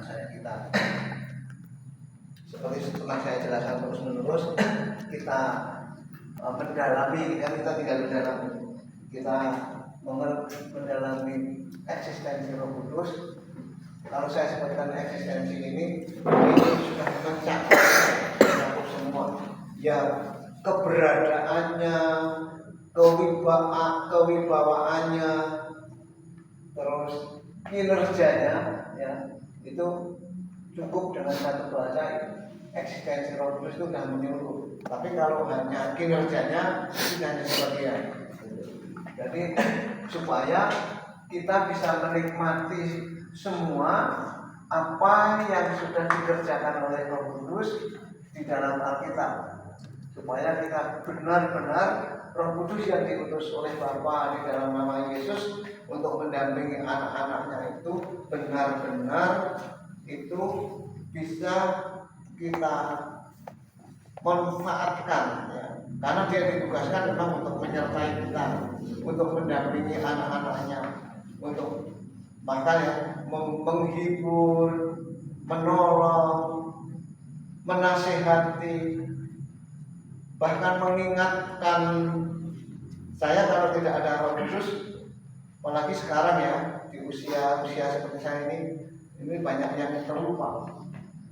kita. Seperti setelah saya jelaskan terus menerus, kita mendalami, kan kita tinggal mendalami, kita mendalami eksistensi Roh Kudus. Kalau saya sebutkan eksistensi ini sudah mencakup semua. Ya, keberadaannya, kewibawaannya, terus kinerjanya, ya itu cukup dengan satu bahasa. Eksistensi Roh Kudus itu sudah menyeluruh. Tapi kalau hanya kinerjanya itu hanya sebagian. Jadi supaya kita bisa menikmati semua apa yang sudah dikerjakan oleh Roh Kudus di dalam Alkitab, supaya kita benar-benar Roh Kudus yang diutus oleh Bapa di dalam nama Yesus untuk mendampingi anak-anaknya itu benar-benar itu bisa kita manfaatkan, ya. Karena dia ditugaskan memang untuk menyertai kita, untuk mendampingi anak-anaknya, untuk makanya menghibur, menolong, menasihati, bahkan mengingatkan. Saya kalau tidak ada Roh Kudus, apalagi sekarang ya di usia seperti saya ini banyak yang terlupa.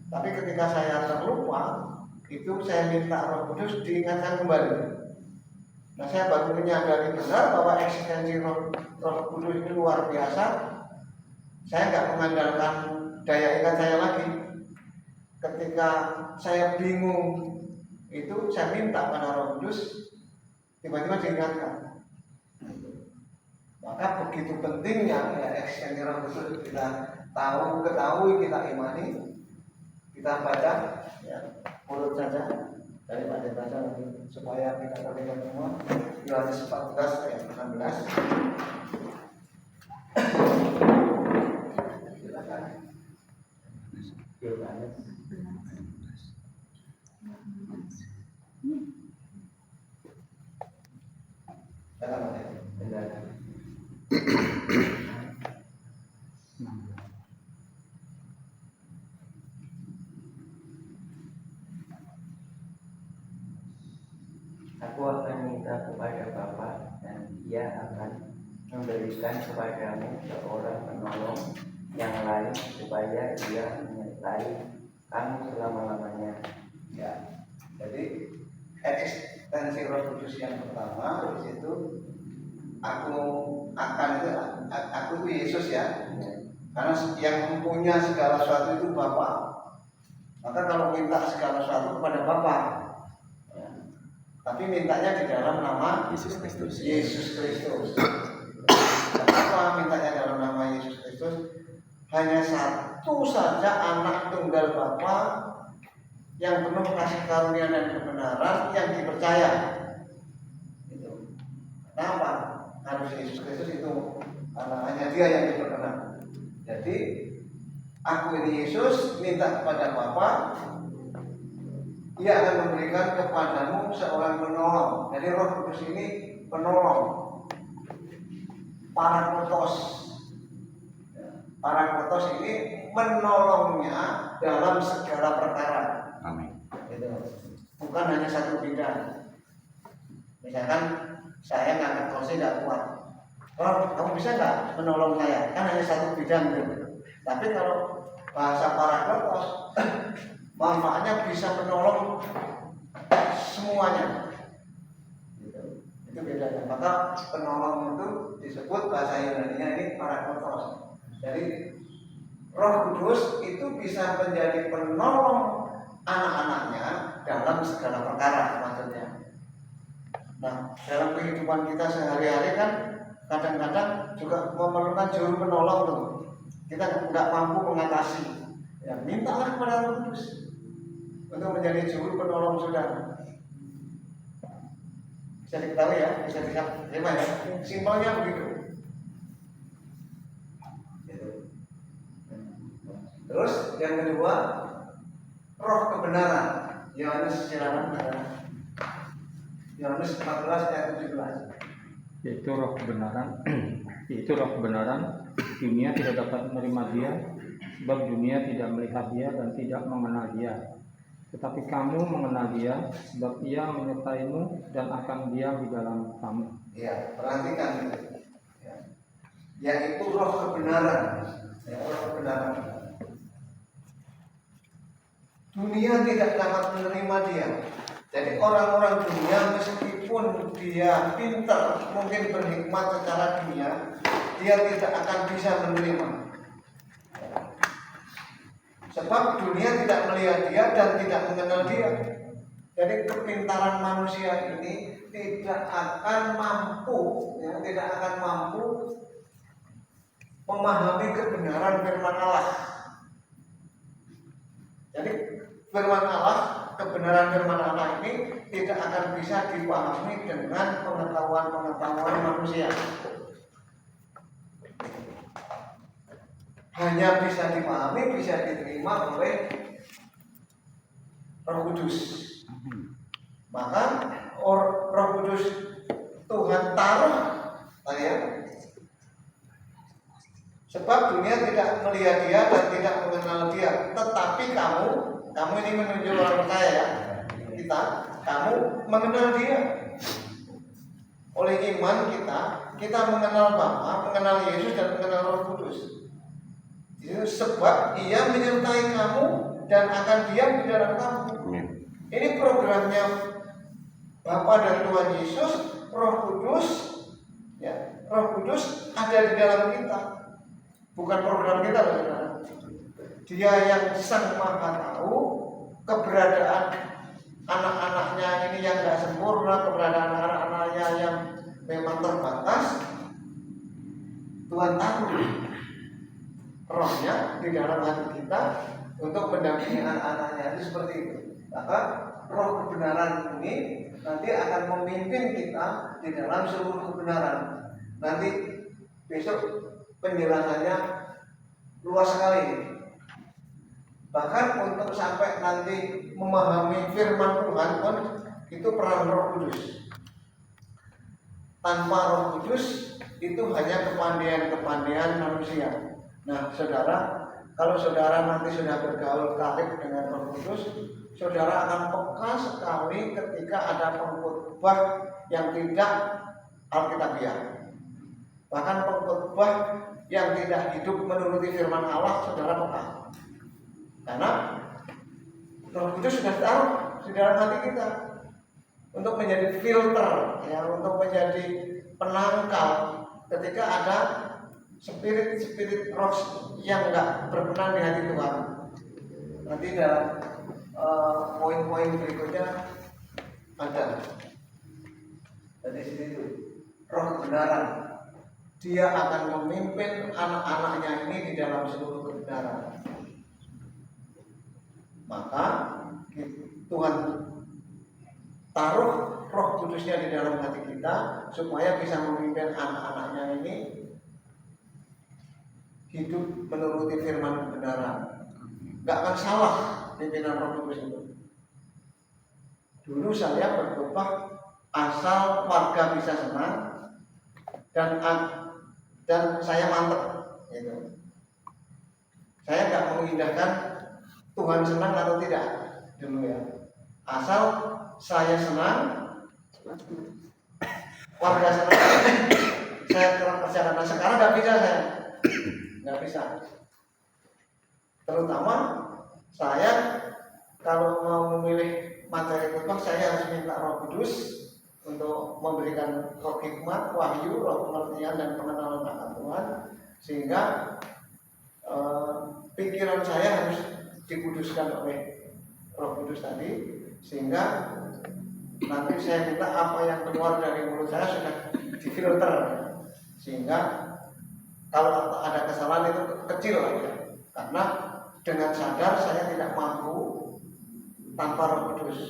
Tapi ketika saya terlupa, itu saya minta Roh Kudus diingatkan kembali. Nah, saya baru menyadari benar bahwa eksistensi Roh Kudus ini luar biasa. Saya nggak mengandalkan daya ingat saya lagi. Ketika saya bingung, itu saya minta pada Roh Kudus, tiba-tiba diingatkan. Maka begitu pentingnya ya eksistensi Roh Kudus, kita ketahui, kita imani. Kita baca, ya, urut saja dari Pak Deta nanti supaya kita terlibat semua. Yohanes 14 ayat 16. Silakan. Yohanes. Aku akan minta kepada Bapa dan Dia akan memberikan kepadamu seorang penolong yang lain supaya Dia menyertai kamu selama-lamanya. Ya, jadi eksistensi Roh Kudus yang pertama di situ aku itu Yesus ya. Karena yang mempunyai segala sesuatu itu Bapa. Maka kalau minta segala sesuatu kepada Bapa, tapi mintanya di dalam nama Yesus Kristus. Kenapa mintanya dalam nama Yesus Kristus? Hanya satu saja anak tunggal Bapa yang penuh kasih karunia dan kebenaran yang dipercaya. Itu. Kenapa? Harus Yesus Kristus itu karena hanya Dia yang diperkenan. Jadi aku ini Yesus minta kepada Bapa, Dia akan memberikan kepadamu seorang penolong. Jadi Roh Kudus ini penolong, Parakletos. Parakletos ini menolongnya dalam segala perkara. Amin. Itu. Bukan hanya satu bidang. Misalkan saya ngangkat kursi tidak kuat. Oh, kamu bisa nggak menolong saya? Kan hanya satu bidang gitu. Tapi kalau bahasa Parakletos, manfaatnya bisa menolong semuanya. Itu bedanya. Maka penolong itu disebut bahasa Yunani-nya ini Parakletos. Jadi Roh Kudus itu bisa menjadi penolong anak-anaknya dalam segala perkara maksudnya. Nah, dalam kehidupan kita sehari-hari kan kadang-kadang juga memerlukan juru penolong tuh. Kita nggak mampu mengatasi. Ya, mintalah kepada Roh Kudus untuk menjadi juru penolong saudara. Bisa diketahui ya, bisa diterima ya. Simpelnya begitu. Terus yang kedua, roh kebenaran. Yohanes silakan. Yohanes 14 ayat 17. Yaitu roh kebenaran, dunia tidak dapat menerima Dia sebab dunia tidak melihat dia dan tidak mengenal dia. Tetapi kamu mengenal dia, sebab ia menyertaimu dan akan diam di dalam kamu. Ya, perhatikan itu. Ya. Yaitu roh kebenaran. Ya, roh kebenaran. Dunia tidak dapat menerima dia. Jadi orang-orang dunia meskipun dia pintar, mungkin berhikmat secara dunia, dia tidak akan bisa menerima. Sebab dunia tidak melihat dia dan tidak mengenal dia. Jadi kepintaran manusia ini tidak akan mampu, ya, tidak akan mampu memahami kebenaran firman Allah. Jadi firman Allah, kebenaran firman Allah ini tidak akan bisa dipahami dengan pengetahuan manusia. Hanya bisa dipahami, bisa diterima oleh Roh Kudus. Maka Roh Kudus Tuhan taruh, ya. Sebab dunia tidak melihat dia dan tidak mengenal dia. Tetapi kamu ini menunjuk orang percaya, ya. Kamu mengenal dia. Oleh iman kita mengenal Bapa, mengenal Yesus dan mengenal Roh Kudus. Itu sebab ia menyertai kamu dan akan diam di dalam kamu. Ini programnya Bapa dan Tuhan Yesus, Roh Kudus, ya. Roh Kudus ada di dalam kita. Bukan program kita, saudara. Dia yang sang maha tahu keberadaan anak-anaknya ini yang gak sempurna, keberadaan anak-anaknya yang memang terbatas. Tuhan tahu rohnya di dalam hati kita untuk mendampingi anak-anaknya, itu seperti itu. Maka roh kebenaran ini nanti akan memimpin kita di dalam seluruh kebenaran. Nanti besok penjelasannya luas sekali. Bahkan untuk sampai nanti memahami firman Tuhan pun itu peran Roh Kudus. Tanpa Roh Kudus itu hanya kepandian-kepandian manusia. Nah, saudara, kalau saudara nanti sudah bergaul karib dengan Roh Kudus, saudara akan peka sekali ketika ada pengkhotbah yang tidak alkitabiah. Bahkan pengkhotbah yang tidak hidup menuruti firman Allah, saudara peka. Karena Roh Kudus sudah taruh di dalam hati kita untuk menjadi filter, ya, untuk menjadi penangkal ketika ada spirit roh yang enggak berkenan di hati Tuhan. Nanti dalam poin-poin berikutnya ada. Dari sini itu roh kebenaran. Dia akan memimpin anak-anaknya ini di dalam seluruh kebenaran. Maka Tuhan taruh Roh Kudusnya di dalam hati kita supaya bisa memimpin anak-anaknya ini hidup menuruti firman kebenaran. Gak akan salah pimpinan Roh Kudus itu. Dulu saya berkhotbah asal warga bisa senang dan saya mantep, gitu. Saya gak mengindahkan Tuhan senang atau tidak dulu, ya. Asal saya senang, warga senang, saya kurang kerjakan. Nah, sekarang nggak bisa saya. Nggak bisa. Terutama saya kalau mau memilih materi khotbah, saya harus minta Roh Kudus untuk memberikan roh hikmat, wahyu, roh pengertian dan pengenalan akan Tuhan, sehingga pikiran saya harus dikuduskan oleh Roh Kudus tadi, sehingga nanti saya minta apa yang keluar dari mulut saya sudah difilter, sehingga kalau ada kesalahan itu kecil aja, karena dengan sadar saya tidak mampu tanpa Roh Kudus.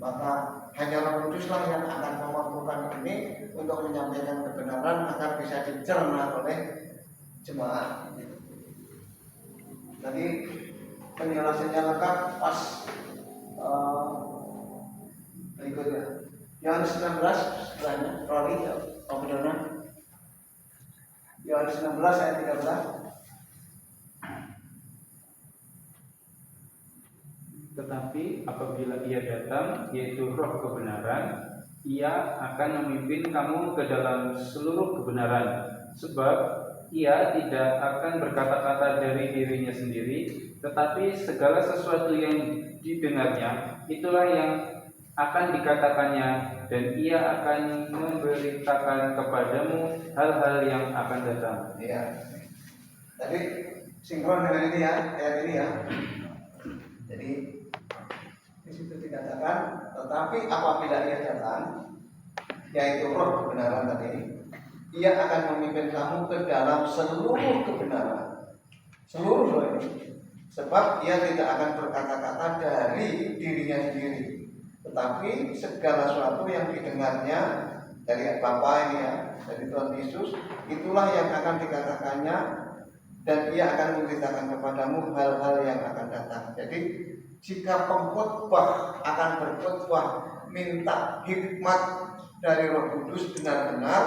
Maka hanya Roh Kuduslah yang akan memampukan ini untuk menyampaikan kebenaran agar bisa dicerna oleh jemaat. Tadi penjelasannya lengkap pas berikutnya. Yohanes 16 sebelahnya, Rory, Om Dona. Yohanes 16 ayat 13. Tetapi apabila ia datang, yaitu roh kebenaran, ia akan memimpin kamu ke dalam seluruh kebenaran. Sebab ia tidak akan berkata-kata dari dirinya sendiri, tetapi segala sesuatu yang didengarnya, itulah yang akan dikatakannya, dan ia akan memberitakan kepadamu hal-hal yang akan datang. Iya. Tadi sinkron dengan ini ya, ayat ini ya. Jadi di situ dikatakan, tetapi apabila ia datang, yaitu roh kebenaran tadi, ia akan memimpin kamu ke dalam seluruh kebenaran. Seluruh ini. Sebab ia tidak akan berkata-kata dari dirinya sendiri, tetapi segala sesuatu yang didengarnya dari Bapa ini ya, dari Tuhan Yesus, itulah yang akan dikatakannya, dan ia akan memberitakan kepadamu hal-hal yang akan datang. Jadi jika pengkhotbah akan berkhotbah minta hikmat dari Roh Kudus benar-benar,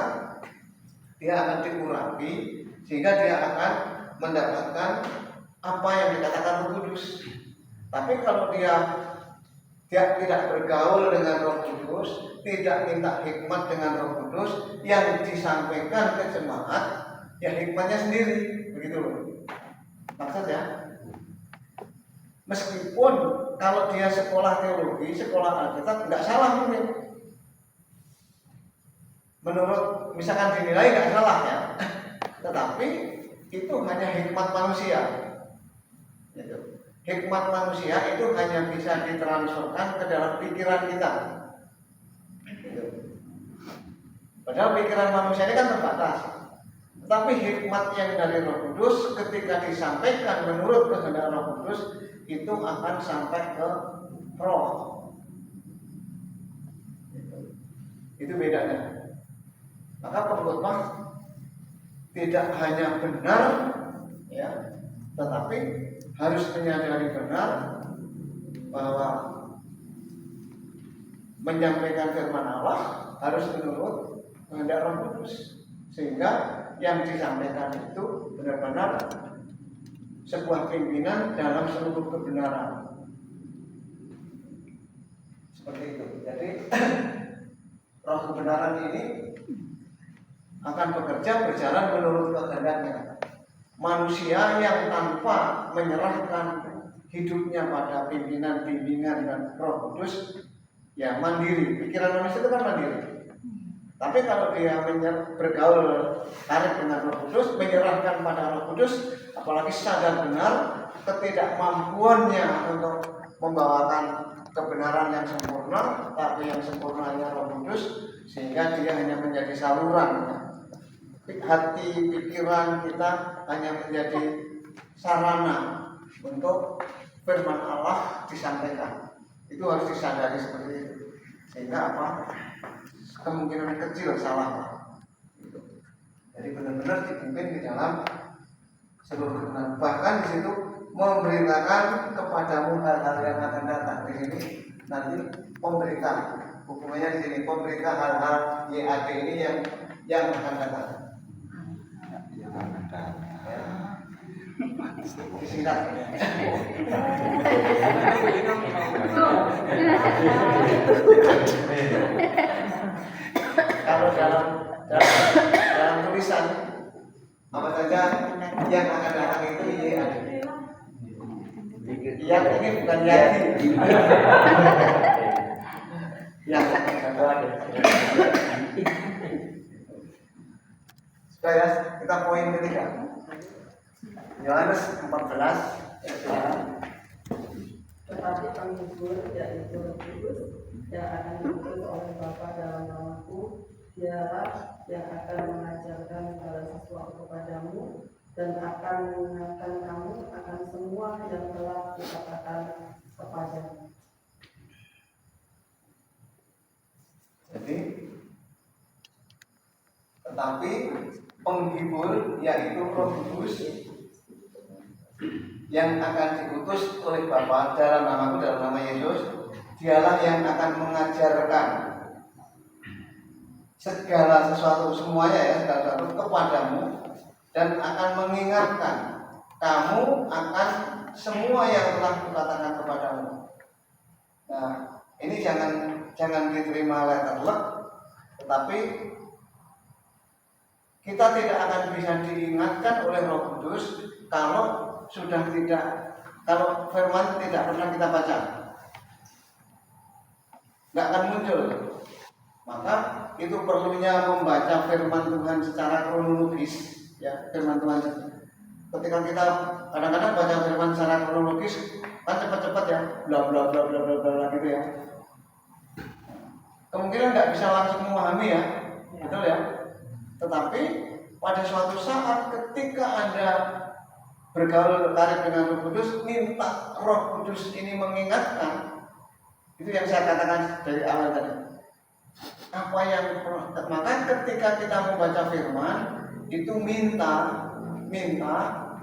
dia akan diurapi sehingga dia akan mendapatkan apa yang dikatakan Roh Kudus. Tapi kalau dia tidak bergaul dengan Roh Kudus, tidak minta hikmat dengan Roh Kudus, yang disampaikan ke jemaat ya hikmatnya sendiri, begitu loh maksudnya. Meskipun kalau dia sekolah teologi, sekolah Alkitab, nggak salah mungkin, menurut misalkan dinilai nggak salah ya, tetapi itu hanya hikmat manusia. Gitu. Hikmat manusia itu hanya bisa ditransferkan ke dalam pikiran kita. Gitu. Padahal pikiran manusia ini kan terbatas. Tetapi hikmat yang dari Roh Kudus ketika disampaikan menurut kehendak Roh Kudus itu akan sampai ke roh. Itu bedanya. Maka pengkhotbah tidak hanya benar ya, tetapi harus menyadari benar bahwa menyampaikan firman Allah harus menurut kehendak Roh Kudus, sehingga yang disampaikan itu benar-benar sebuah pimpinan dalam seluruh kebenaran. Seperti itu. Jadi roh kebenaran ini akan bekerja berjalan menurut kehendaknya. Manusia yang tanpa menyerahkan hidupnya pada pimpinan-pimpinan dan Roh Kudus ya mandiri. Pikiran manusia itu kan mandiri. Tapi kalau dia bergaul tarik dengan Roh Kudus, menyerahkan pada Roh Kudus, apalagi sadar benar ketidakmampuannya untuk membawakan kebenaran yang sempurna, tapi yang sempurna hanya Roh Kudus, sehingga dia hanya menjadi saluran. Hati, pikiran kita hanya menjadi sarana untuk firman Allah disampaikan. Itu harus disadari seperti itu. Sehingga apa? Kemungkinan kecil salah. Jadi benar-benar dipimpin di dalam seluruh kebenaran. Bahkan di situ memberitakan kepadamu hal-hal yang akan datang. Di sini nanti pemberita. Hukumannya di sini pemberita hal-hal YAD ini yang akan datang. Disingkat. Kalau dalam tulisan apa saja yang akan datang itu YAD. Yang ini bukan Yadi. Yang supaya kita poin ketiga. Yohanes 14. Tetapi penghibur, yaitu Roh Kudus, yang akan diutus oleh Bapa dalam namaku, dialah yang akan mengajarkan segala sesuatu kepadamu dan akan mengingatkan kamu akan semua yang telah dikatakan kepadamu. Jadi, tetapi penghibur yaitu Roh Kudus yang akan diutus oleh Bapa dalam namaku, dalam nama Yesus, dialah yang akan mengajarkan segala sesuatu, semuanya ya, segala sesuatu kepadamu, dan akan mengingatkan kamu akan semua yang telah kukatakan kepadamu. Nah, ini jangan diterima letterlek, tetapi kita tidak akan bisa diingatkan oleh Roh Kudus kalau firman tidak pernah kita baca, nggak akan muncul. Maka itu perlunya membaca firman Tuhan secara kronologis, ya, firman Tuhan. Ketika kita kadang-kadang baca firman secara kronologis, kan cepat-cepat ya, bla bla bla bla bla bla gitu ya. Kemungkinan nggak bisa langsung memahami ya, betul ya. Tetapi pada suatu saat ketika Anda bergaul karib dengan Roh Kudus, minta Roh Kudus ini mengingatkan, itu yang saya katakan dari awal tadi. Maka ketika kita membaca firman, itu minta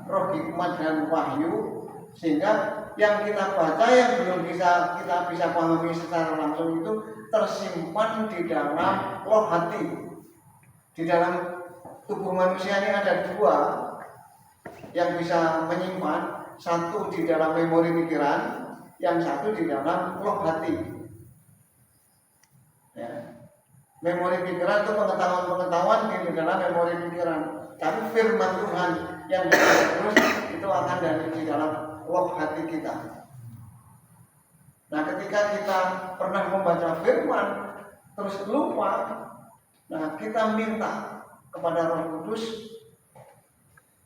Roh hikmat dan wahyu, sehingga yang kita baca yang belum kita bisa pahami secara langsung itu tersimpan di dalam loh hati. Di dalam tubuh manusia ini ada dua yang bisa menyimpan, satu di dalam memori pikiran, yang satu di dalam loh hati. Ya. Memori pikiran itu pengetahuan di dalam memori pikiran, tapi firman Tuhan yang terus itu akan dari di dalam loh hati kita. Nah, ketika kita pernah membaca firman terus lupa, nah kita minta kepada Roh Kudus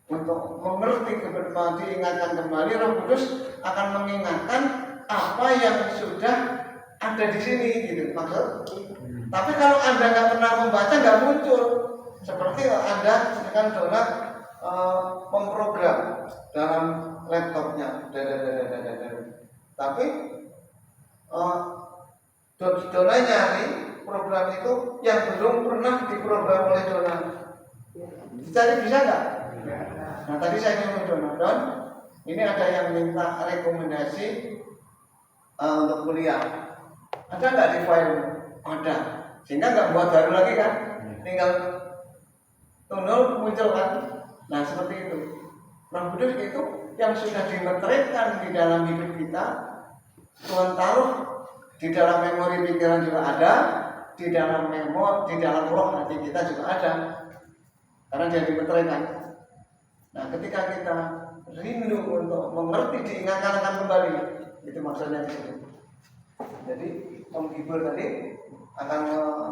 untuk mengerti, diingatkan kembali. Roh Kudus akan mengingatkan apa yang sudah ada di sini, gitu maksud. Tapi kalau Anda nggak pernah membaca, nggak muncul. Seperti Anda sedangkan donat memprogram dalam laptopnya, tapi Dona nyari program itu yang belum pernah diprogram oleh Dona. Dicari bisa nggak? Nah, tadi saya nyuruh Dona, Don, ini ada yang minta rekomendasi untuk kuliah. Ada nggak di file? Ada. Sehingga nggak buat baru lagi kan? Tinggal tunnel muncul kan? Nah, seperti itu. Roh Kudus itu yang sudah dimeteraikan di dalam hidup kita, Tuhan taruh di dalam memori pikiran juga ada, di dalam roh hati kita juga ada, karena dia dimeteraikan. Nah, ketika kita rindu untuk mengerti, diingatkan akan kembali, itu maksudnya di situ. Jadi penghibur tadi akan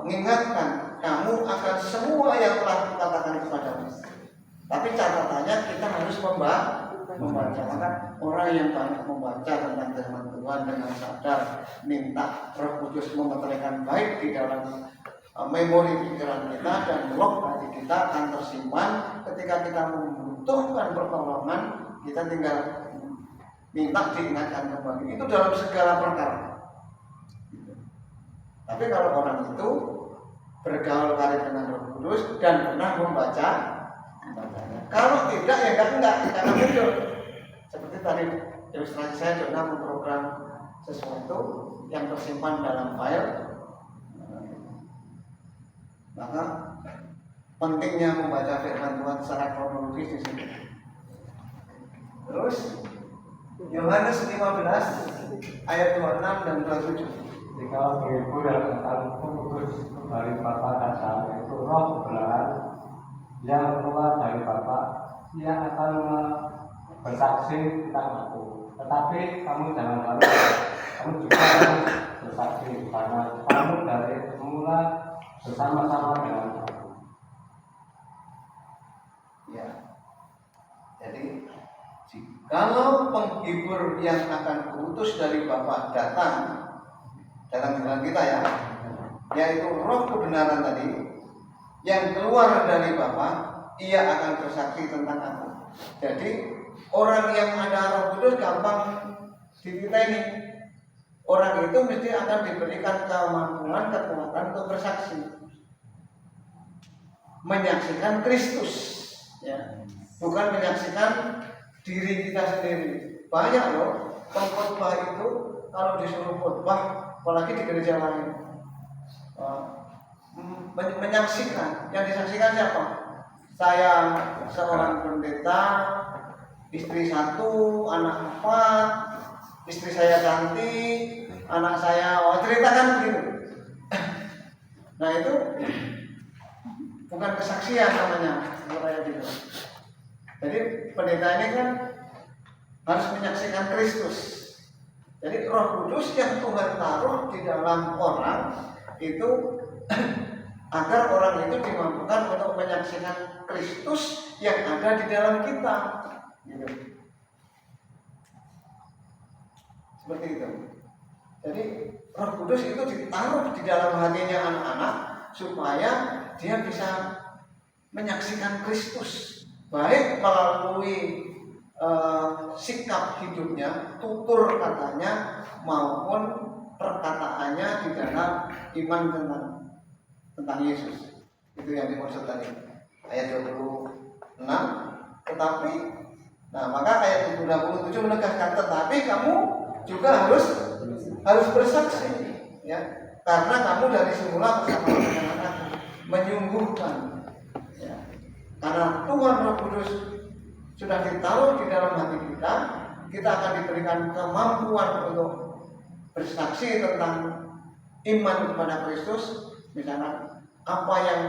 mengingatkan kamu akan semua yang telah kukatakan kepadamu. Tapi catatannya kita harus membaca. Maka orang yang banyak membaca tentang firman Tuhan dengan sadar, minta Roh Kudus memeteraikan baik di dalam memori pikiran kita, dan loh hati kita akan tersimpan. Ketika kita membutuhkan pertolongan, kita tinggal minta diingatkan kembali. Itu dalam segala perkara. Tapi kalau orang itu bergaul karib dengan Roh Kudus dan pernah membacanya, kalau tidak ya enggak jangan muncul. Seperti tadi ilustrasi saya, Dona memprogram sesuatu yang tersimpan dalam file. Maka pentingnya membaca firman Tuhan secara kronologis di sini. Terus Yohanes 15 ayat 26 dan 27. Jika penghibur yang akan kudus dari Bapa datang, yaitu Roh kebenaran yang keluar dari Bapa, ia akan bersaksi tentang Aku. Tetapi kamu jangan lalu, kamu juga harus bersaksi, karena kamu dari semula bersama-sama dengan Aku. Ya. Jadi kalau penghibur yang akan kuutus dari Bapa datang dengan kita ya, yaitu Roh kebenaran tadi yang keluar dari Bapa, ia akan bersaksi tentang Aku. Jadi orang yang ada Roh Kudus gampang dititeni. Orang itu mesti akan diberikan kemampuan, kekuatan untuk bersaksi, menyaksikan Kristus, ya, bukan menyaksikan diri kita sendiri. Banyak loh pengkhotbah itu kalau disuruh khotbah, apalagi di gereja lain, menyaksikan. Yang disaksikan siapa? Saya seorang pendeta, istri 1, anak 4, istri saya cantik, anak saya, oh ceritakan begitu. Nah itu bukan kesaksian namanya, gitu. Jadi pendeta ini kan harus menyaksikan Kristus. Jadi Roh Kudus yang Tuhan taruh di dalam orang itu agar orang itu dimampukan untuk menyaksikan Kristus yang ada di dalam kita. Gitu. Seperti itu. Jadi Roh Kudus itu ditaruh di dalam hatinya anak-anak supaya dia bisa menyaksikan Kristus, baik melalui sikap hidupnya, tutur katanya, maupun perkataannya di dalam iman tentang Yesus. Itu yang dimaksud tadi ayat 26. Tetapi, nah maka ayat 27 menegaskan, tetapi kamu juga harus bersaksi, ya, karena kamu dari semula bersama dengan aku, menyungguhkan, ya. Karena Tuhan Roh Kudus sudah ditaruh di dalam hati kita, kita akan diberikan kemampuan untuk bersaksi tentang iman kepada Kristus. Misalnya apa yang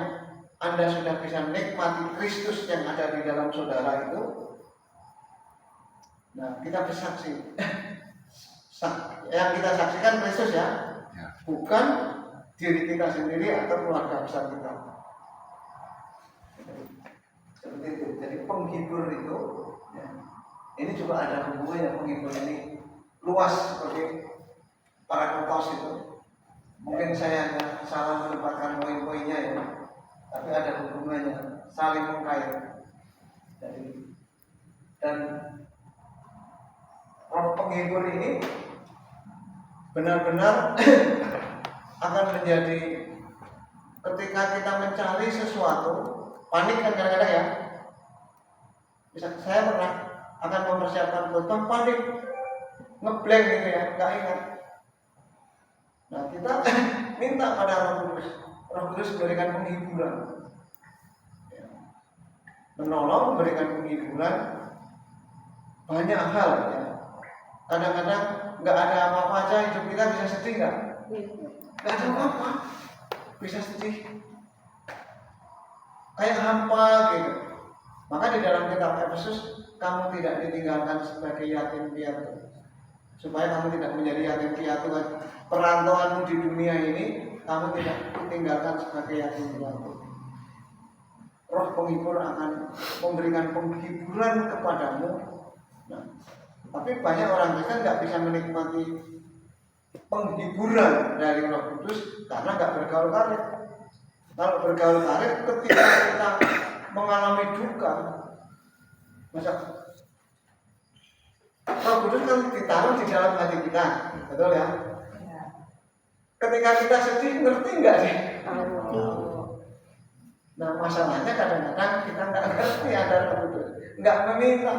Anda sudah bisa nikmati Kristus yang ada di dalam saudara itu, nah kita bersaksi. Yang kita saksikan Kristus, ya, bukan diri kita sendiri atau keluarga besar kita. Seperti itu. Jadi penghibur itu, ya, ini juga ada hubungannya. Penghibur ini luas seperti Parakletos itu. Mungkin saya hanya salah menempatkan poin-poinnya, ya, tapi ada hubungannya, saling mengkait. Jadi, dan roh penghibur ini benar-benar akan menjadi, ketika kita mencari sesuatu, panik kan kadang-kadang, ya. Bisa, saya pernah akan mempersiapkan foto, panik, ngeblank gitu, ya, nggak ingat. Nah kita minta pada Roh Kudus memberikan penghiburan, ya. Menolong, memberikan penghiburan banyak hal, ya. Kadang-kadang nggak ada apa-apa aja hidup kita bisa sedih nggak? Nggak ada apa-apa, bisa sedih, kayak hampa gitu. Maka di dalam kitab Efesus, kamu tidak ditinggalkan sebagai yatim piatu, supaya kamu tidak menjadi yatim piatu. Perantauanmu di dunia ini, kamu tidak ditinggalkan sebagai yatim piatu. Roh penghibur akan memberikan penghiburan kepadamu. Nah, tapi banyak orang Kristen nggak bisa menikmati penghiburan dari Roh Kudus karena nggak bergaul karib. Kalau bergaul karib, ketika kita mengalami duka, masa Roh Kudus kan ditaruh di dalam hati kita, betul, ya? Ketika kita sedih, ngerti nggak sih? Nah masalahnya kadang-kadang kita nggak ngerti ada Roh Kudus, nggak meminta.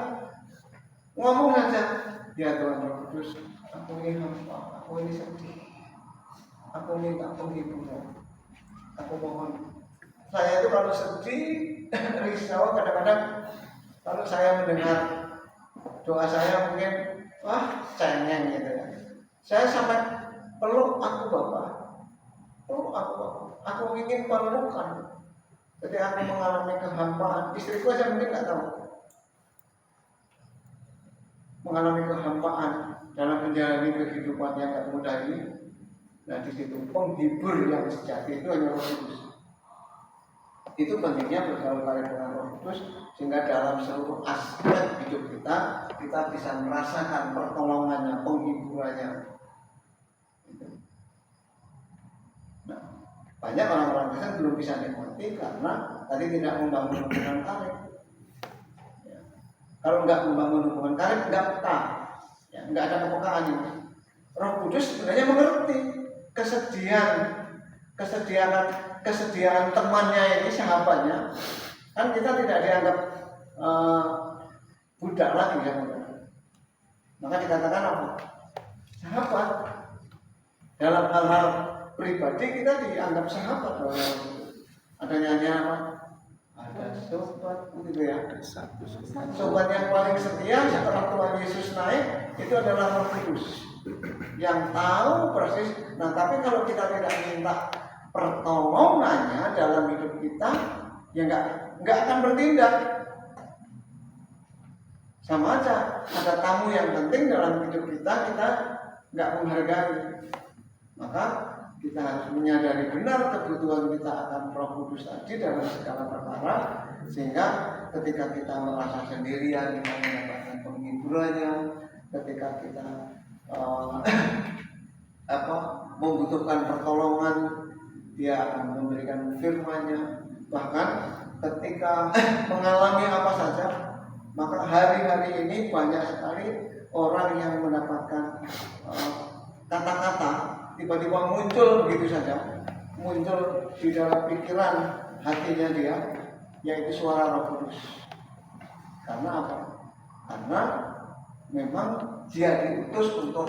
Ngomong saja, ya Tuhan Roh Kudus, aku ini hampa, aku ini sedih, aku minta penghiburan, aku mohon. Saya itu kalau sedih, risau, kadang-kadang kalau saya mendengar doa saya mungkin, wah cengeng gitu, ya. Saya sampai peluk aku Bapak, peluk aku Bapak, aku ingin pelukan. Jadi aku mengalami kehampaan, istriku aja mungkin nggak tahu. Mengalami kehampaan dalam menjalani kehidupan yang tak mudah ini. Nah di situ penghibur yang sejati itu hanya Roh Kudus. Itu pentingnya bergaul karib dengan Roh Kudus, sehingga dalam seluruh aspek hidup kita bisa merasakan pertolongannya, penghiburannya. Nah, banyak orang-orang Kristen belum bisa nikmati karena tadi tidak membangun hubungan karib. Kalau nggak membangun hubungan karib, nggak peka, ya, nggak ada kepekaan ini. Roh Kudus sebenarnya mengerti kesediaan temannya ini, sahabatnya. Kan kita tidak dianggap budak lagi, ya. Maka dikatakan apa? Sahabat. Dalam hal-hal pribadi kita dianggap sahabat. Ada nyanyian apa? Ada sobat, gitu, ya. Sobat yang paling setia setelah Tuhan Yesus naik itu adalah Roh Kudus. yang tahu persis. Nah, tapi kalau kita tidak minta pertolongannya dalam hidup kita, ya nggak akan bertindak. Sama aja, ada tamu yang penting dalam hidup kita nggak menghargai. Maka kita harus menyadari benar kebutuhan kita akan Roh Kudus tadi dalam segala perkara, sehingga ketika kita merasa sendirian kita mendapatkan penghiburannya, ketika kita membutuhkan pertolongan, Dia akan memberikan firman-Nya. Bahkan ketika mengalami apa saja, maka hari-hari ini banyak sekali orang yang mendapatkan kata-kata tiba-tiba muncul begitu saja, muncul di dalam pikiran hatinya dia, yaitu suara Roh Kudus. Karena apa? Karena memang dia diutus untuk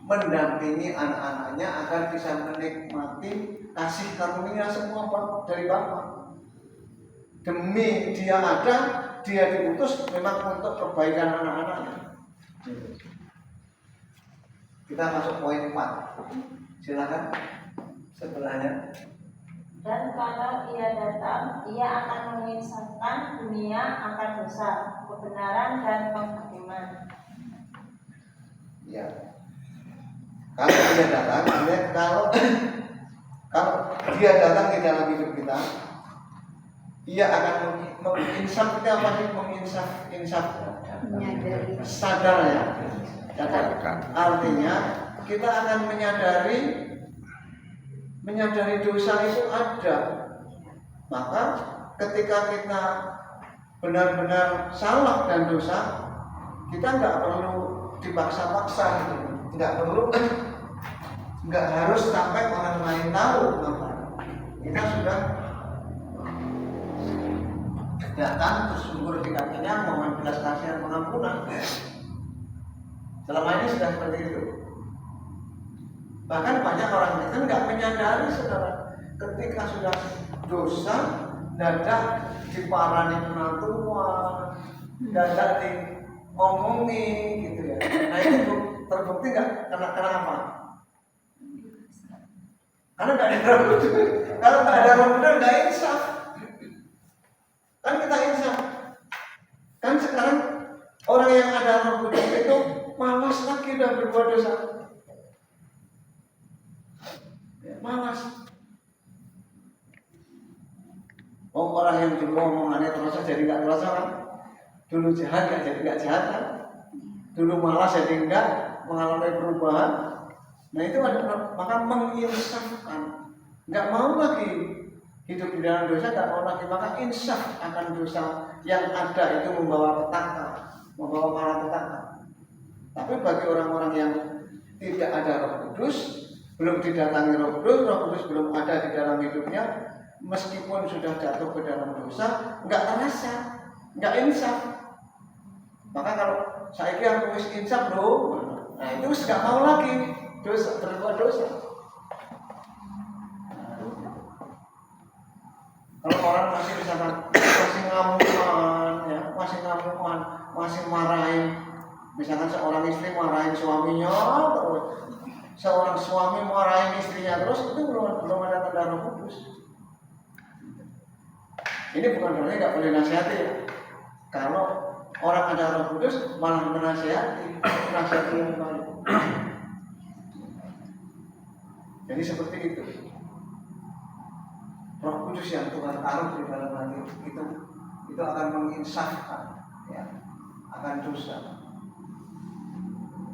mendampingi anak-anaknya agar bisa menikmati kasih karunia semua dari Bapa. Demi dia ada, dia diutus memang untuk kebaikan anak-anaknya. Kita masuk poin 4. Silakan sebelahnya. Dan kalau Ia datang, Ia akan menginsafkan dunia akan dosa, kebenaran dan penghakiman. Ya. Kalau dia datang, kalau dia datang di dalam hidup kita, Ia akan menginsaf. Kita apa sih menginsaf? Sadar ya. Artinya kita akan menyadari dosa itu ada. Maka ketika kita benar-benar salah dan dosa, kita nggak perlu dipaksa-paksa, nggak harus sampai orang lain tahu. Kita sudah datang tersungkur di kakinya, mohon belas kasihan pengampunan. Selama ini sudah seperti itu. Bahkan banyak orang Kristen nggak menyadari, saudara, ketika sudah dosa, dadak diparani penantuan, dadak diomongin gitu ya. Nah itu terbukti nggak? Kenapa? Karena nggak ada Roh Kudus. Kalau nggak ada Roh Kudus nggak insaf. Kan kita insaf. Kan sekarang orang yang ada Roh Kudus itu malas lagi udah berbuat dosa. Malas. Orang yang dulu omongannya terasa jadi nggak terasa kan? Dulu jahat nggak jadi nggak jahat kan? Dulu malas jadi nggak mengalami perubahan. Nah itu ada, maka menginsafkan, nggak mau lagi hidup di dalam dosa, nggak mau lagi, maka insaf akan dosa yang ada itu membawa petaka, membawa malapetaka. Tapi bagi orang-orang yang tidak ada Roh Kudus, belum didatangi Roh Kudus belum ada di dalam hidupnya, meskipun sudah jatuh ke dalam dosa, nggak terasa, nggak insaf. Maka kalau saya kira aku insaf loh, nah itu nggak mau lagi dosa, berbuat dosa. Kalau orang masih misalkan masih ngamuan, ya, masih marahin, misalkan seorang istri marahin suaminya terus, seorang suami marahin istrinya terus, itu belum ada tanda Roh Kudus. Ini bukan berarti nggak boleh nasihati ya. Kalau orang ada Roh Kudus malah menasihati yang baik. Jadi seperti itu. Roh Kudus yang Tuhan taruh di dalam hati itu akan menginsafkan, ya, akan dosa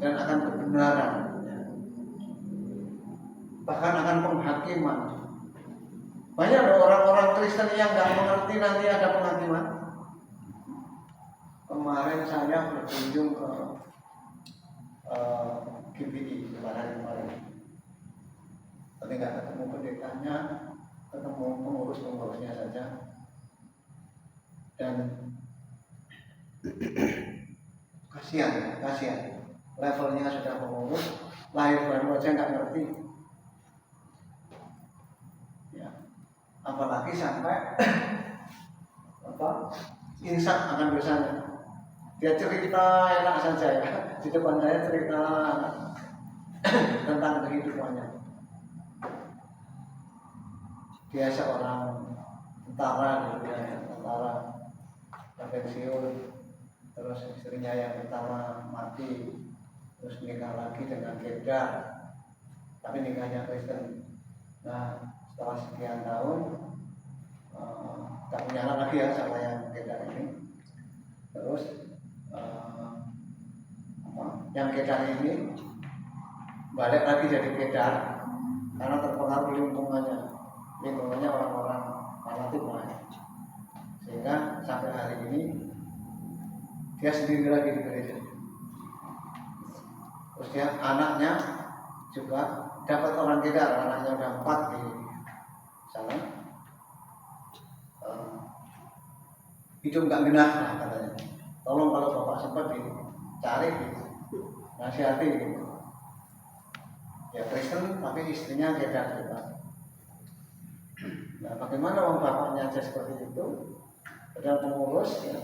dan akan kebenaran, ya. Bahkan akan penghakiman. Banyak orang-orang Kristen yang nggak mengerti nanti ada penghakiman. Kemarin saya berkunjung ke GPI kemarin. Tapi nggak ketemu pendetanya, ketemu pengurus-pengurusnya saja. Dan kasihan. Levelnya sudah pengurus, lahir baru aja nggak ngerti. Ya, apalagi sampai insaf akan dosanya. Dia cerita enak saja ya, di depan saya cerita tentang kehidupannya. Dia seorang tentara dulu ya, tentara pensiun, terus istrinya yang pertama mati, terus nikah lagi dengan Kedar, tapi nikahnya Kristen. Nah setelah sekian tahun tak punya anak lagi ya sama yang Kedar ini. Terus yang Kedar ini balik lagi jadi Kedar karena terpengaruh lingkungannya orang-orang fanatik lah, sehingga sampai hari ini dia sendiri lagi di gereja. Terus dia anaknya juga dapat orang Kedar, anaknya udah 4 di sana, hidup nggak genah lah katanya. Tolong kalau bapak sempat dicari, nasihati gitu. Ya Kristen tapi istrinya Kedar juga. Nah bagaimana orang bapaknya aja seperti itu, padahal pengurus ya.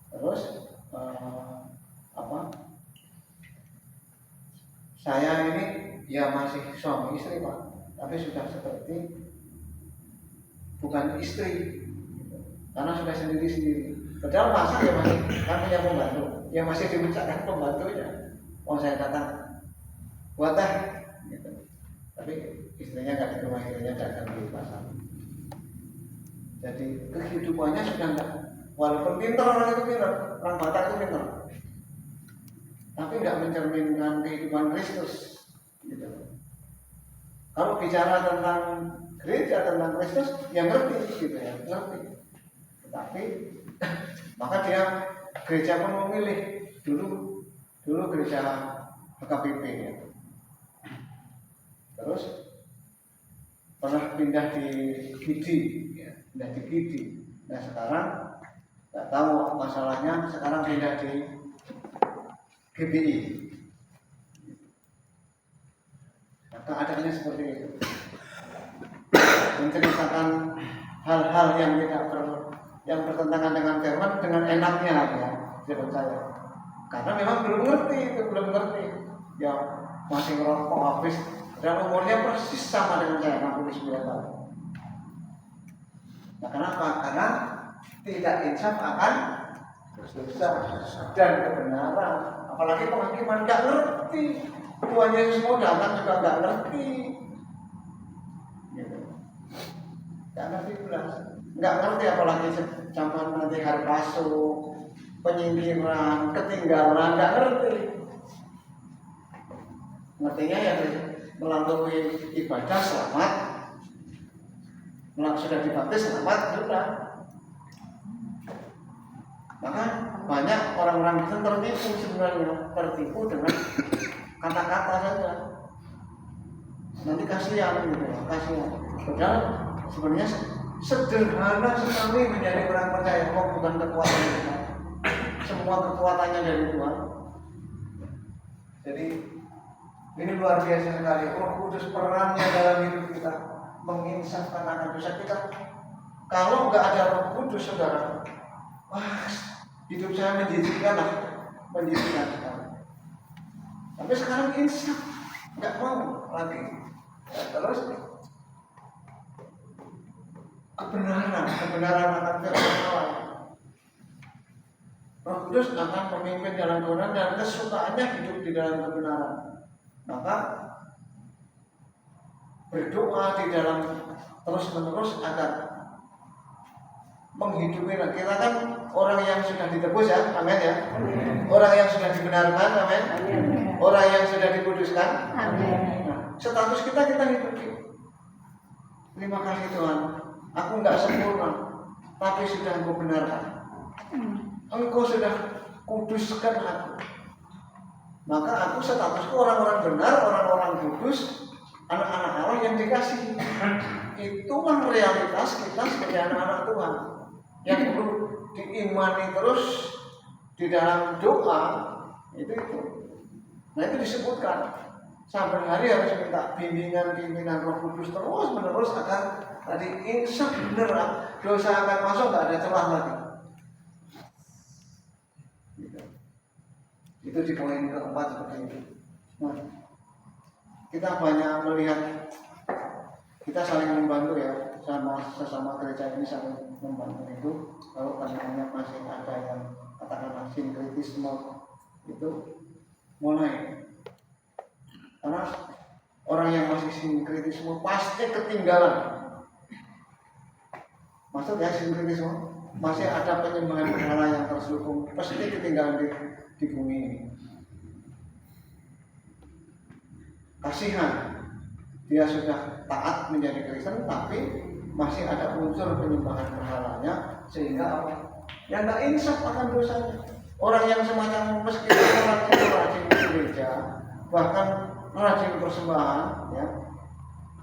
Terus saya ini ya masih suami istri Pak, tapi sudah seperti bukan istri gitu. Karena sudah sendiri-sendiri. Padahal masih kan punya pembantu, ya masih dibicarakan pembantunya. Saya datang buat teh gitu. Tapi istrinya nggak di rumah, istrinya dagang di pasar. Jadi kehidupannya sudah enggak, walaupun pintar orang itu pintar, orang Batak itu pintar, tapi enggak mencerminkan kehidupan Kristus gitu. Kalau bicara tentang gereja, tentang Kristus, ya ngerti gitu ya, ngerti. Tapi maka dia gereja pun memilih dulu gereja HKBP ya. Terus pernah pindah di Gidi ya, pindah di Gidi. Nah sekarang nggak tahu masalahnya, sekarang pindah di GBI. Nah, keadaannya seperti itu. Menceritakan hal-hal yang bertentangan dengan firman dengan enaknya ya, menurut saya. Karena memang belum ngerti. Ya masih ngerokok habis. Dan umurnya persis sama dengan saya, 69 tahun. Nah kenapa? Karena tidak insaf akan dosa dan kebenaran. Apalagi penghakiman nggak ngerti. Tuhan Yesus mau datang juga nggak ngerti. Gitu. Nggak ngerti belas. Nggak ngerti apalagi zaman nanti hari pasuk, penyingkiran, ketinggalan, nggak ngerti. Ngertinya ya melalui ibadah selamat, sudah dibaptis selamat sudah. Maka banyak orang-orang Kristen tertipu sebenarnya, tertipu dengan kata-kata saja. Nanti kasihan gitu, kasihan. Padahal sebenarnya sederhana sekali menjadi orang percaya. Bukan kekuatan kita, semua kekuatannya dari Tuhan. Jadi ini luar biasa sekali. Roh Kudus perannya dalam hidup kita menginsafkan akan dosa kita. Kalau nggak ada Roh Kudus, saudara, hidup saya menjijikkan sekali. Tapi sekarang insaf, nggak mau lagi. Terus kebenaran akan firman Allah. Roh Kudus akan memimpin dalam kebenaran dan kesukaannya hidup di dalam kebenaran. Maka berdoa di dalam terus-menerus agar menghidupi. Kita kan orang yang sudah ditebus ya, amin ya. Orang yang sudah dibenarkan, amin. Orang yang sudah dikuduskan, amin. Nah, status kita hidupi. Terima kasih Tuhan. Aku nggak sempurna, tapi sudah Engkau benarkan. Engkau sudah kuduskan aku. Maka aku statusku orang-orang benar, orang-orang kudus, anak-anak Allah yang dikasihi. Itulah realitas kita sebagai anak-anak Tuhan yang perlu diimani terus di dalam doa. Itu. Nah itu disebutkan sampai hari harus minta bimbingan Roh Kudus terus menerus agar tadi insaf benar, dosa akan masuk, nggak ada celah lagi. Itu di poin keempat seperti itu. Nah, kita banyak melihat kita saling membantu ya, sama sesama gereja ini saling membantu itu. Kalau tandanya masih ada yang katakanlah sinkretisme itu mulai, karena orang yang masih sinkretisme pasti ketinggalan. Maksudnya sinkretisme masih ada penyembahan berhala yang terselubung, pasti ketinggalan di bumi ini. Kasihan, dia sudah taat menjadi Kristen tapi masih ada unsur penyembahan berhalanya, sehingga apa? Ya nggak insaf akan dosanya. Orang yang semacam meskipun rajin di gereja, bahkan rajin persembahan, ya,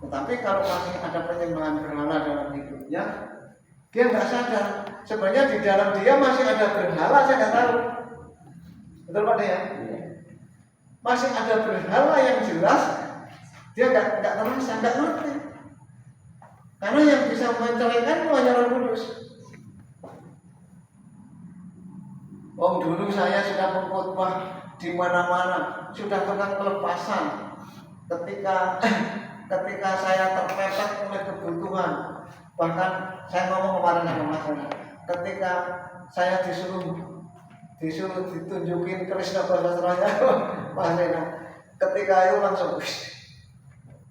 tetapi kalau masih ada penyembahan berhala dalam hidupnya, dia nggak sadar. Sebenarnya di dalam dia masih ada berhala, saya nggak tahu. Betul Pak ya? Masih ada berhala yang jelas, dia nggak terasa, nggak ngerti. Karena yang bisa menceraikan hanya Roh Kudus. Dulu saya sudah mengkhotbah di mana-mana, sudah tentang pelepasan. Ketika saya terpepet oleh kebutuhan, bahkan saya ngomong kemarin sama Mas Rena, ketika saya disuruh ditunjukin Krishna Bahasranya Mas Rena, ketika itu langsung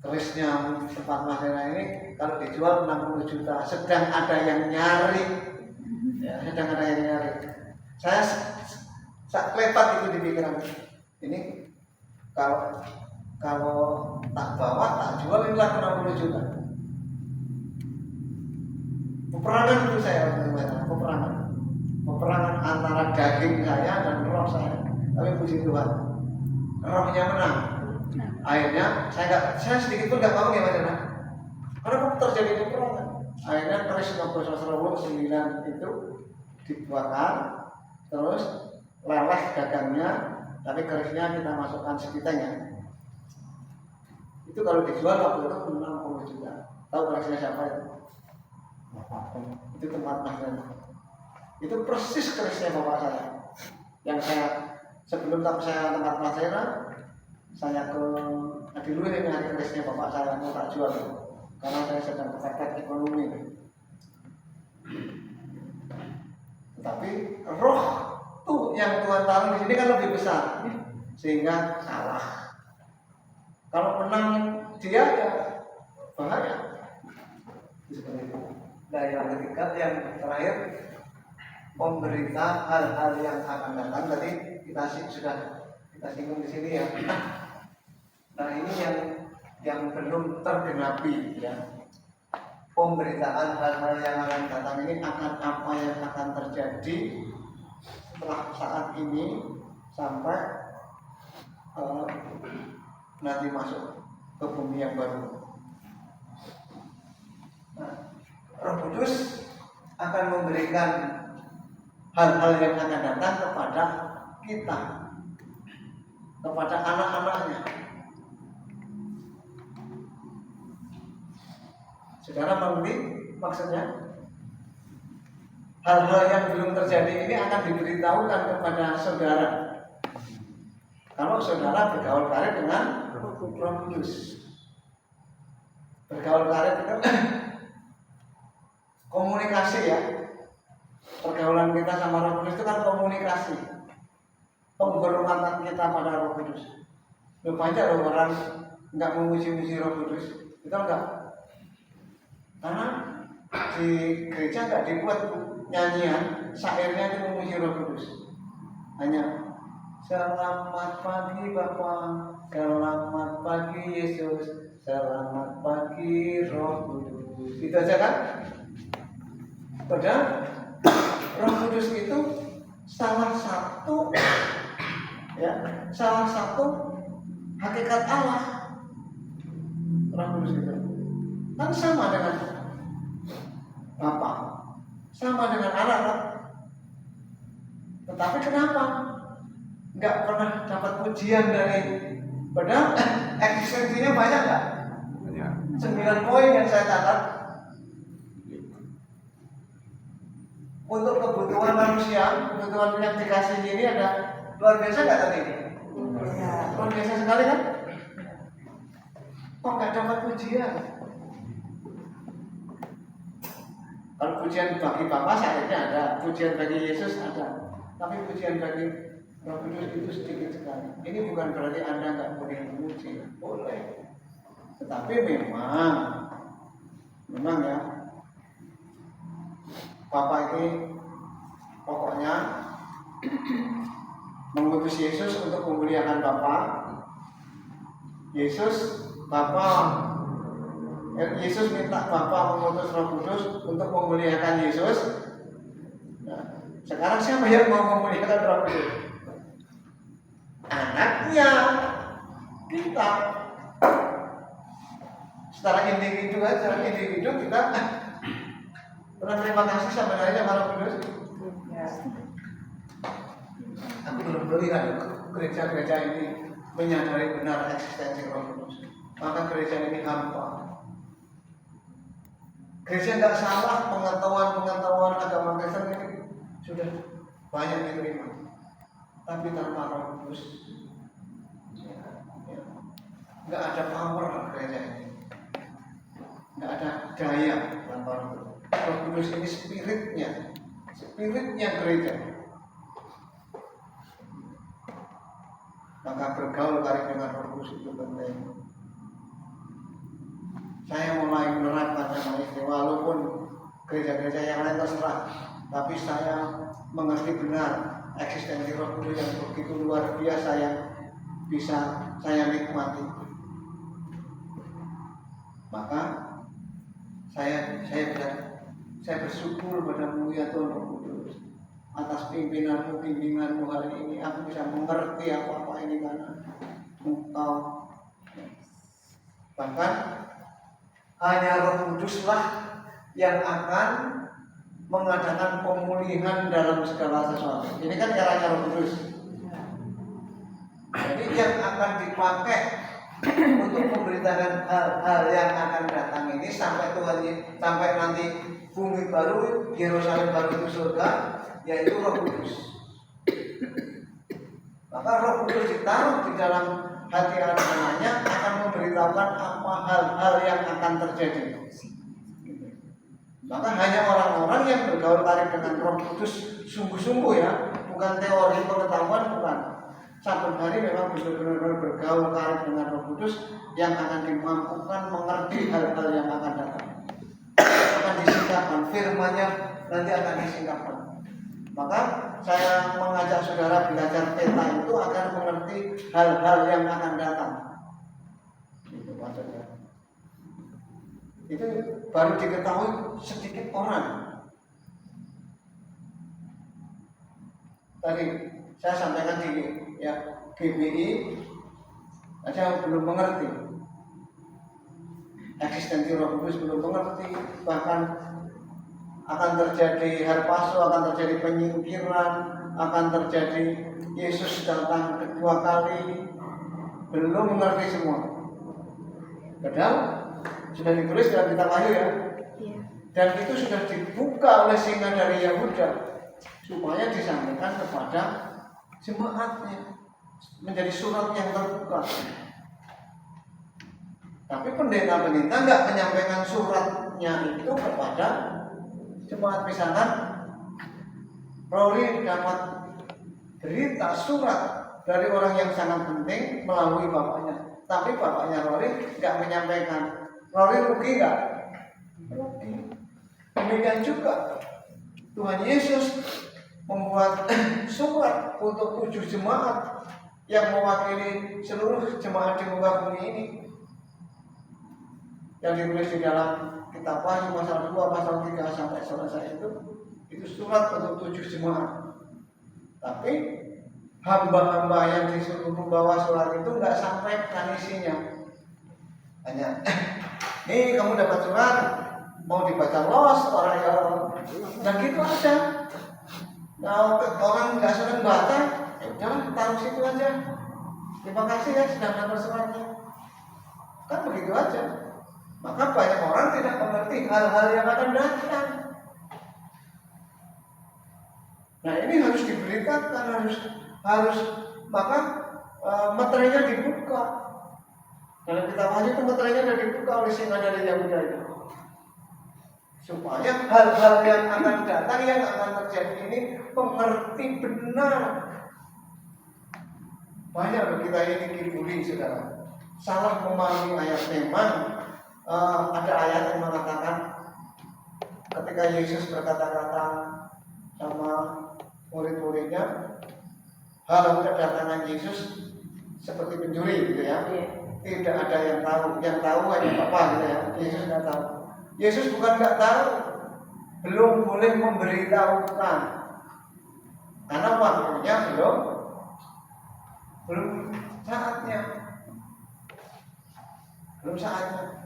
kerisnya tempat Mas Rena ini kalau dijual 60 juta, sedang ada yang nyari, ya, sedang ada yang nyari. Saya klepat itu di pikiran ini, kalau tak bawa tak jual inilah 60 juta. Peperangan itu saya peperangan antara daging saya dan roh saya. Tapi puji Tuhan, rohnya menang. Akhirnya saya sedikit pun nggak mau ya Mas Rena, karena terjadi peperangan. Akhirnya Krishna Bahasra 9 itu dibakar, terus leleh dagangnya, tapi kerisnya kita masukkan sekitanya. Itu kalau dijual waktu itu 60 juta. Tahu kerisnya siapa itu? Itu tempat Mas Rena. Itu persis kerisnya bapak saya. Yang saya sebelum saya tempat Mas Rena, saya ke Adiluhur ini hari kerisnya bapak saya mau tak jual, karena saya sedang kepepet ekonomi. Tetapi roh tuh yang Tuhan taruh di sini kan lebih besar, sehingga salah. Kalau menang dia ya bahaya. Seperti itu. Nah yang ketiga, yang terakhir, memberita hal-hal yang akan datang. Tadi kita singgung di sini ya. Nah ini yang belum tergenapi ya. Pemberitaan hal-hal yang akan datang ini akan apa yang akan terjadi setelah saat ini sampai nanti masuk ke bumi yang baru. Nah, Roh Kudus akan memberikan hal-hal yang akan datang kepada kita, kepada anak-anaknya. Saudara mengerti maksudnya? Hal-hal yang belum terjadi ini akan diberitahukan kepada saudara. Kalau saudara bergaul karib dengan Roh Kudus. Bergaul karib itu komunikasi ya. Pergaulan kita sama Roh Kudus itu kan komunikasi. Penghormatan kita pada Roh Kudus. Banyak loh orang nggak memuji-muji Roh Kudus. Itu enggak. Karena di gereja nggak dibuat nyanyian, syairnya itu memuji Roh Kudus. Hanya selamat pagi Bapa, selamat pagi Yesus, selamat pagi Roh Kudus. Itu aja kan? Padahal Roh Kudus itu salah satu hakikat Allah. Roh Kudus itu kan sama dengan Bapa, sama dengan anak kan? Tetapi kenapa nggak pernah dapat pujian dari, padahal eksistensinya banyak nggak? 9 poin yang saya catat. Untuk kebutuhan manusia, kebutuhan yang dikasih ini ada luar biasa nggak tadi? Luar biasa sekali kan? kok nggak dapat pujian? Kalau pujian bagi Bapa saatnya ada, pujian bagi Yesus ada, tapi pujian bagi Roh Kudus itu sedikit sekali. Ini bukan berarti Anda nggak boleh memuji, boleh. Tetapi memang ya, Bapa ini pokoknya mengutus Yesus untuk memuliakan Bapa. Yesus minta Bapa mengutus Roh Kudus untuk memuliakan Yesus. Nah, sekarang siapa yang mau memuliakan Roh Kudus? Anaknya, kita. Secara individu kita pernah terima kasih sama Roh Kudus. Aku belum melihat gereja-gereja ini menyadari benar eksistensi Roh Kudus. Maka gereja ini hampa. Gereja tidak salah, pengetahuan agama Kristen ini sudah banyak diterima. Tapi tanpa Roh Kudus, nggak ada power gereja ini. Nggak ada daya tanpa Roh Kudus. Roh Kudus ini spiritnya gereja. Maka bergaul karib dengan Roh Kudus itu penting. Saya mulai menerapkan nama istri, walaupun gereja-gereja yang lain terserah, tapi saya mengerti benar eksistensi Roh Kudus yang begitu luar biasa yang bisa saya nikmati. Maka saya bersyukur padamu ya Tuhan Roh Kudus atas bimbinganmu hari ini. Aku bisa mengerti apa-apa ini karena Engkau. Bahkan hanya Roh Kuduslah yang akan mengadakan pemulihan dalam segala sesuatu. Ini kan caranya Roh Kudus. Jadi yang akan dipakai untuk memberitakan hal-hal yang akan datang ini sampai nanti bumi baru, Yerusalem baru itu surga, yaitu Roh Kudus. Maka Roh Kudus ditaruh di dalam hati anak-anaknya akan memberitahukan apa hal-hal yang akan terjadi. Maka hanya orang-orang yang bergaul karib dengan Roh Kudus sungguh-sungguh ya, bukan teori pengetahuan, bukan. Saben hari memang benar-benar bergaul karib dengan Roh Kudus yang akan dimampukan mengerti hal-hal yang akan datang. Akan disingkapkan, firman-Nya nanti akan disingkapkan. Maka saya mengajak saudara belajar peta itu agar mengerti hal-hal yang akan datang. Itu maksudnya. Itu baru diketahui sedikit orang. Tadi saya sampaikan di GBI, saya belum mengerti eksistensi Roh Kudus, belum mengerti, bahkan akan terjadi harpaso, akan terjadi penyingkiran, akan terjadi Yesus datang kedua kali, belum mengerti semua. Padahal sudah ditulis dalam kitab Wahyu ya, dan itu sudah dibuka oleh singa dari Yahuda supaya disampaikan kepada jemaatnya, menjadi surat yang terbuka. Tapi pendeta-pendeta nggak menyampaikan suratnya itu kepada jemaat. Misalkan Rory dapat berita surat dari orang yang sangat penting melalui bapaknya, tapi bapaknya Rory nggak menyampaikan. Rory rugi nggak? Rugi. Demikian juga Tuhan Yesus membuat surat untuk 7 jemaat yang mewakili seluruh jemaat di muka bumi ini, yang ditulis di dalam kitab Wahyu pasal 2, pasal 3 sampai selesai itu surat untuk 7 jemaat. Tapi hamba-hamba yang disuruh membawa surat itu nggak sampaikan isinya. Hanya, nih kamu dapat surat, mau dibaca los orang yang dan gitu aja. Nah, orang nggak senang baca, jangan taruh situ aja. Terima kasih ya sudah dapat suratnya. Kan begitu aja. Maka banyak orang tidak mengerti hal-hal yang akan datang. Nah ini harus diberitakan, harus maka materinya dibuka. Dalam kitab Wahyu itu meterainya sudah dibuka oleh singa dari Yahuda itu, supaya hal-hal yang akan datang, yang akan terjadi ini mengerti benar. Banyak loh kita ini kibuli, saudara, salah memahami ayat. Memang ada ayat yang mengatakan ketika Yesus berkata-kata sama murid-muridnya, hal kedatangan Yesus seperti pencuri gitu ya. Tidak ada yang tahu, yang tahu hanya Bapa gitu ya. Yesus nggak tahu. Yesus bukan nggak tahu, belum boleh memberitahukan karena waktunya belum saatnya.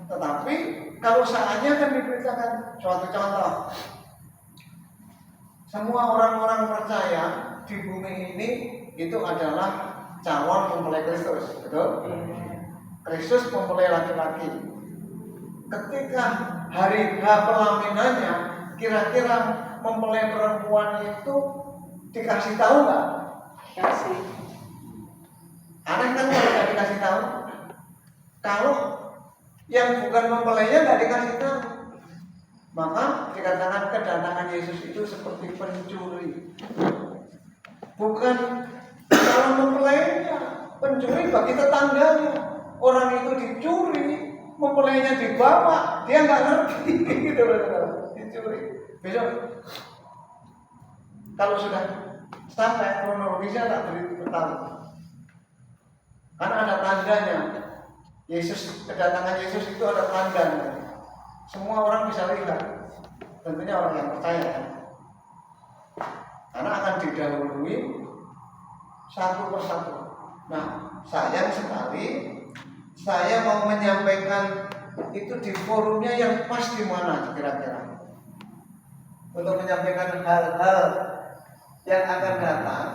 Tetapi kalau saatnya kan diberitakan. Suatu contoh, semua orang-orang percaya di bumi ini itu adalah calon mempelai Kristus, betul? Kristus mempelai laki-laki. Ketika hari H pelaminannya, kira-kira mempelai perempuan itu dikasih tahu nggak? Kasih. Aneh kan kalau nggak dikasih tahu. Kalau yang bukan mempelainya nggak dikasih tahu, maka dikatakan kedatangan Yesus itu seperti pencuri. Bukan kalau mempelainya, pencuri bagi tetangganya. Orang itu dicuri, mempelainya dibawa, dia nggak ngerti gitu loh, dicuri. Besok kalau sudah sampai kronologisnya tak beritahu, karena ada tandanya. Yesus, kedatangan Yesus itu ada tandanya. Semua orang bisa lihat, tentunya orang yang percaya, karena akan didahului satu persatu. Nah, sayang sekali saya mau menyampaikan itu di forumnya yang pas di mana kira-kira untuk menyampaikan hal-hal yang akan datang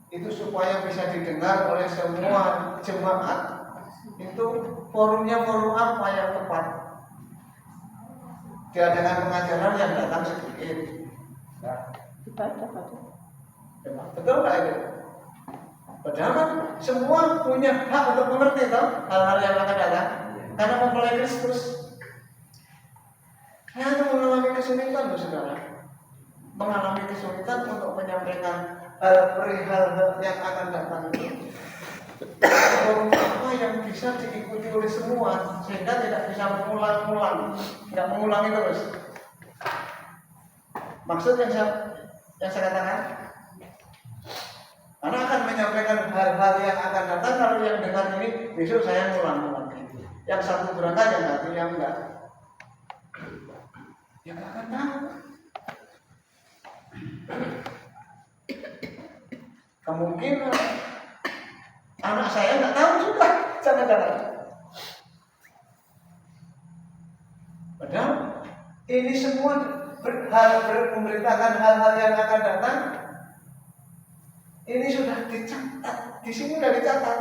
itu supaya bisa didengar oleh semua jemaat. Itu forumnya forum apa yang tepat? Diadakan pengajaran yang datang sedikit. Betul nggak itu? Padahal kan semua punya hak untuk mengerti toh hal-hal yang akan datang, karena mempelai Kristus. Saya hanya mengalami kesulitan loh saudara, mengalami kesulitan untuk menyampaikan perihal yang akan datang itu. Apa yang bisa diikuti oleh semua sehingga tidak bisa mengulang-ulang, tidak mengulangi terus. Maksud yang saya katakan, karena akan menyampaikan hal-hal yang akan datang. Kalau yang dengar ini besok saya ngulang-ulang, yang satu berangkat yang satu yang enggak, ya nggak akan tahu. Kemungkinan anak saya nggak tahu juga, jangan-jangan. Padahal ini semua memberitakan hal-hal yang akan datang. Ini sudah dicatat, di sini sudah dicatat,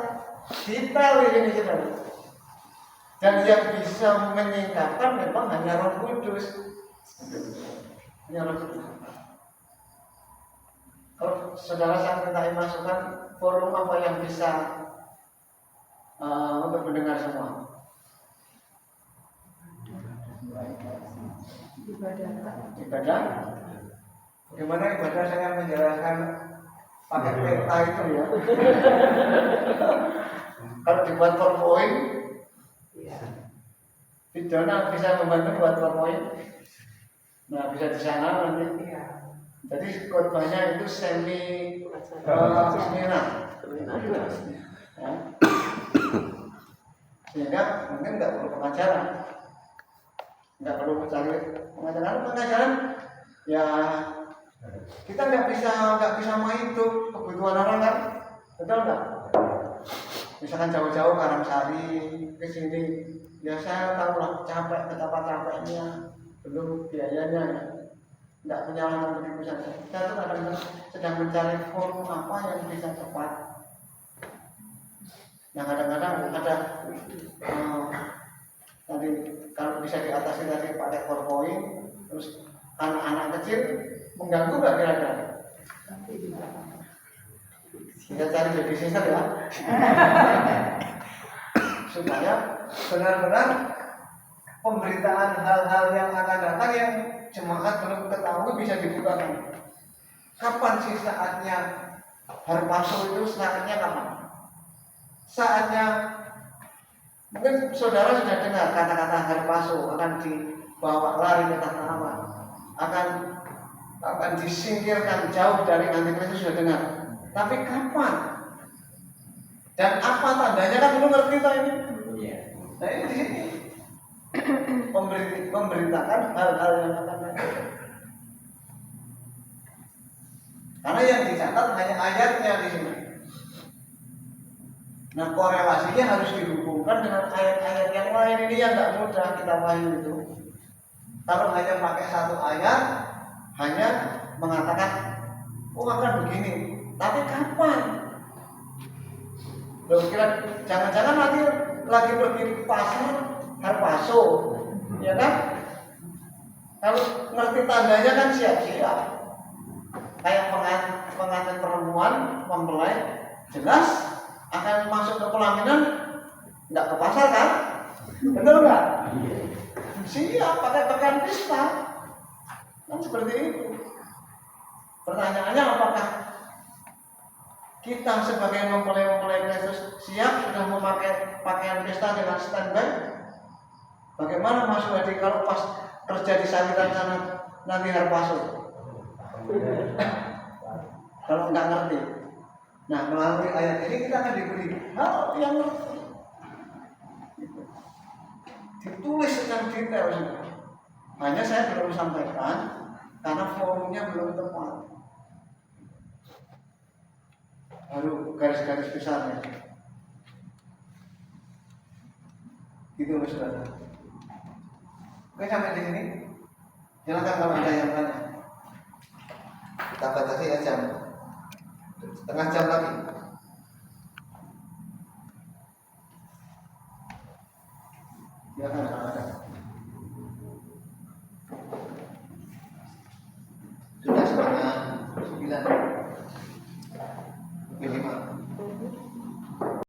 detail ini saudara. Dan yang bisa menyingkapkan memang hanya Roh Kudus. Hanya Roh Kudus. Kalau saudara saya minta masukan, forum apa yang bisa untuk mendengar semua? Ibadah. Bagaimana ibadah? Saya menjelaskan pakai peta itu ya. Kalau dibuat PowerPoint, Vidona bisa membantu buat PowerPoint. Nah, bisa di sana nanti. Jadi khotbahnya itu seminar. Ya. Sehingga mungkin nggak perlu pengajaran, nggak perlu mencari pengajaran. Ya kita nggak bisa main itu kebutuhan orang kan, betul nggak? Misalkan jauh-jauh Karangsari ke sini, ya saya tahu lah capek, betapa capeknya, belum biayanya ya. Nggak punya alasan begitu saja. Saya tuh kadang-kadang sedang mencari forum apa yang bisa cepat. Nah kadang-kadang ada tadi kalau bisa diatasi tadi pakai PowerPoint, terus anak-anak kecil mengganggu nggak kira-kira? Kita cari babysitter ya. supaya benar-benar pemberitaan hal-hal yang akan datang yang jemaat belum ketahui bisa dibukakan. Kapan sih saatnya harpaso itu? Saatnya kapan? Saatnya mungkin saudara sudah dengar kata-kata harpaso akan dibawa lari ke tanah aman, akan disingkirkan jauh dari antikristus, sudah dengar. Tapi kapan? Dan apa tandanya kan belum ngerti kita ini. Nah ini di sini memberitakan hal-hal yang akan datang. Karena yang dicatat hanya ayatnya di sini. Nah korelasinya harus dihubungkan dengan ayat-ayat yang lain. Ini yang tidak mudah kita pahami itu. Kalau hanya pakai satu ayat, hanya mengatakan, oh akan begini. Tapi kapan? Loh, kira jangan-jangan nanti lagi pergi pasar harpaso, ya kan? Kalau ngerti tandanya kan siap-siap. Kayak pengantin perempuan mempelai, jelas akan masuk ke pelaminan, nggak ke pasar kan? Betul nggak? Siap pakai pakaian pesta, kan seperti itu. Pertanyaannya apakah kita sebagai mempelai Kristus siap sudah memakai pakaian pesta dengan standby? Bagaimana Mas Wadi kalau pas kerja di salitan sana nanti harpaso? Kalau nggak ngerti. Nah melalui ayat ini kita akan diberi hal yang ngerti. Ditulis secara detail. Hanya saya belum sampaikan karena forumnya belum tepat. Baru garis-garis besarnya. Gitu loh saudara. Oke sampai di sini. Silakan kalau ada yang tanya. Kita batasi aja. Setengah jam lagi.